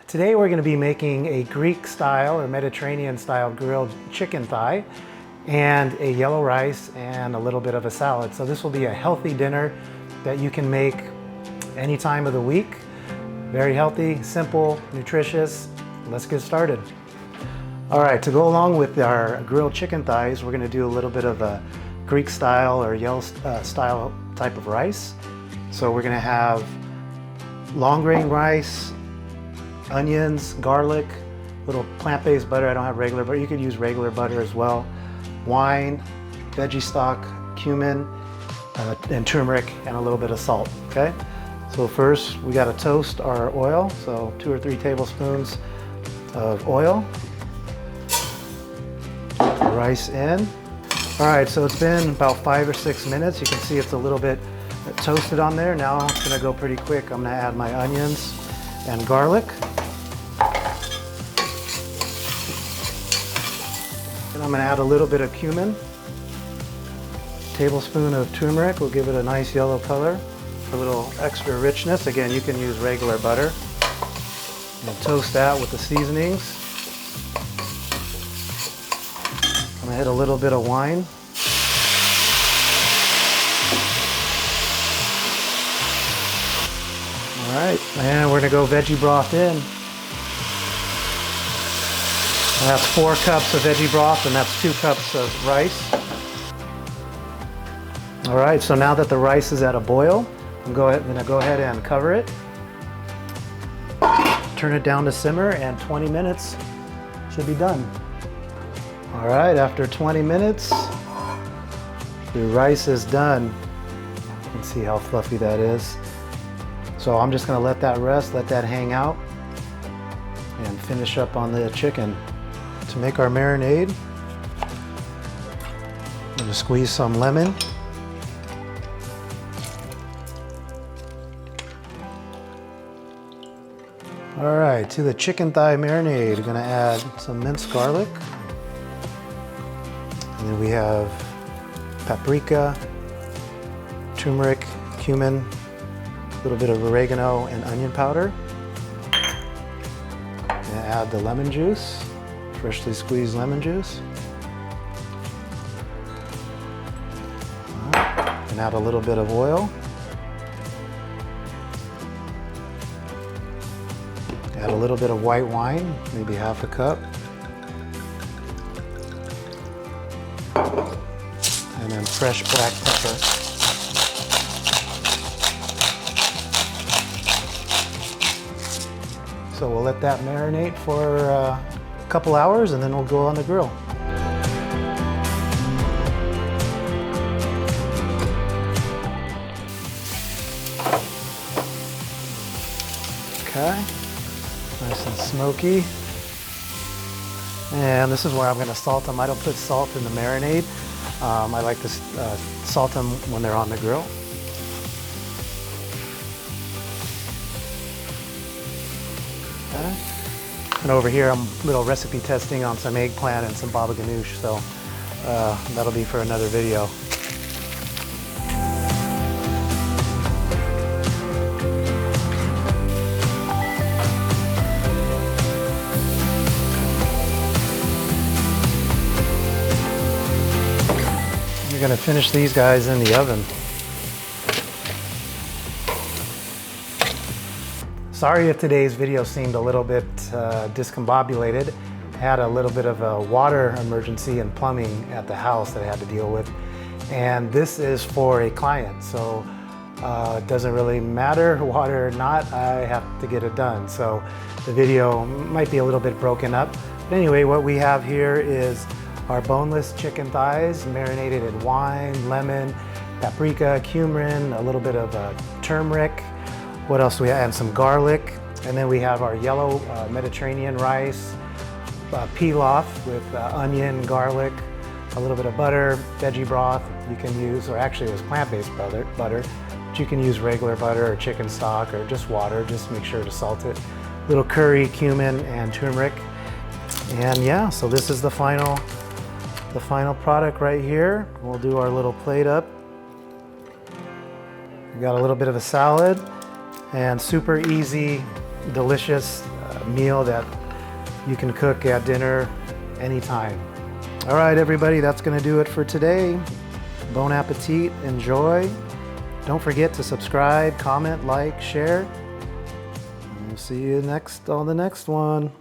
Today we're going to be making a Greek style or Mediterranean style grilled chicken thigh and a yellow rice and a little bit of a salad. So this will be a healthy dinner that you can make any time of the week. Very healthy, simple, nutritious. Let's get started. All right, to go along with our grilled chicken thighs, we're going to do a little bit of a Greek style or yellow style type of rice. So we're going to have long grain rice, onions, garlic, little plant-based butter. I don't have regular butter. You could use regular butter as well. Wine, veggie stock, cumin, and turmeric, and a little bit of salt, okay? So first, we gotta toast our oil. So 2 or 3 tablespoons of oil. Put the rice in. All right, so it's been about 5 or 6 minutes. You can see it's a little bit toasted on there. Now it's gonna go pretty quick. I'm gonna add my onions and garlic. And I'm going to add a little bit of cumin. A tablespoon of turmeric will give it a nice yellow color for a little extra richness. Again, you can use regular butter. And toast that with the seasonings. I'm going to hit a little bit of wine. All right, and we're going to go veggie broth in. That's 4 cups of veggie broth, and that's 2 cups of rice. All right, so now that the rice is at a boil, I'm going to go ahead and cover it. Turn it down to simmer, and 20 minutes should be done. All right, after 20 minutes, the rice is done. You can see how fluffy that is. So I'm just going to let that rest, let that hang out, and finish up on the chicken. To make our marinade, I'm going to squeeze some lemon. All right, to the chicken thigh marinade, we're going to add some minced garlic. And then we have paprika, turmeric, cumin, a little bit of oregano and onion powder. And add the lemon juice. Freshly squeezed lemon juice. And add a little bit of oil. Add a little bit of white wine, maybe half a cup. And then fresh black pepper. So we'll let that marinate for couple hours, and then we'll go on the grill. Okay, nice and smoky. And this is where I'm going to salt them. I don't put salt in the marinade. I like to salt them when they're on the grill. Okay. And over here, I'm little recipe testing on some eggplant and some baba ganoush, so that'll be for another video. We're going to finish these guys in the oven. Sorry if today's video seemed a little bit discombobulated. I had a little bit of a water emergency and plumbing at the house that I had to deal with. And this is for a client, so it doesn't really matter, water or not, I have to get it done. So the video might be a little bit broken up. But anyway, what we have here is our boneless chicken thighs marinated in wine, lemon, paprika, cumin, a little bit of turmeric. What else do we have? And some garlic. And then we have our yellow Mediterranean rice, pilaf with onion, garlic, a little bit of butter, veggie broth you can use, or actually it was plant-based butter, but you can use regular butter or chicken stock or just water, just make sure to salt it. Little curry, cumin, and turmeric. And yeah, so this is the final product right here. We'll do our little plate up. We got a little bit of a salad and super easy, delicious meal that you can cook at dinner anytime. All right, everybody, that's gonna do it for today. Bon appetit, enjoy. Don't forget to subscribe, comment, like, share. We'll see you on the next one.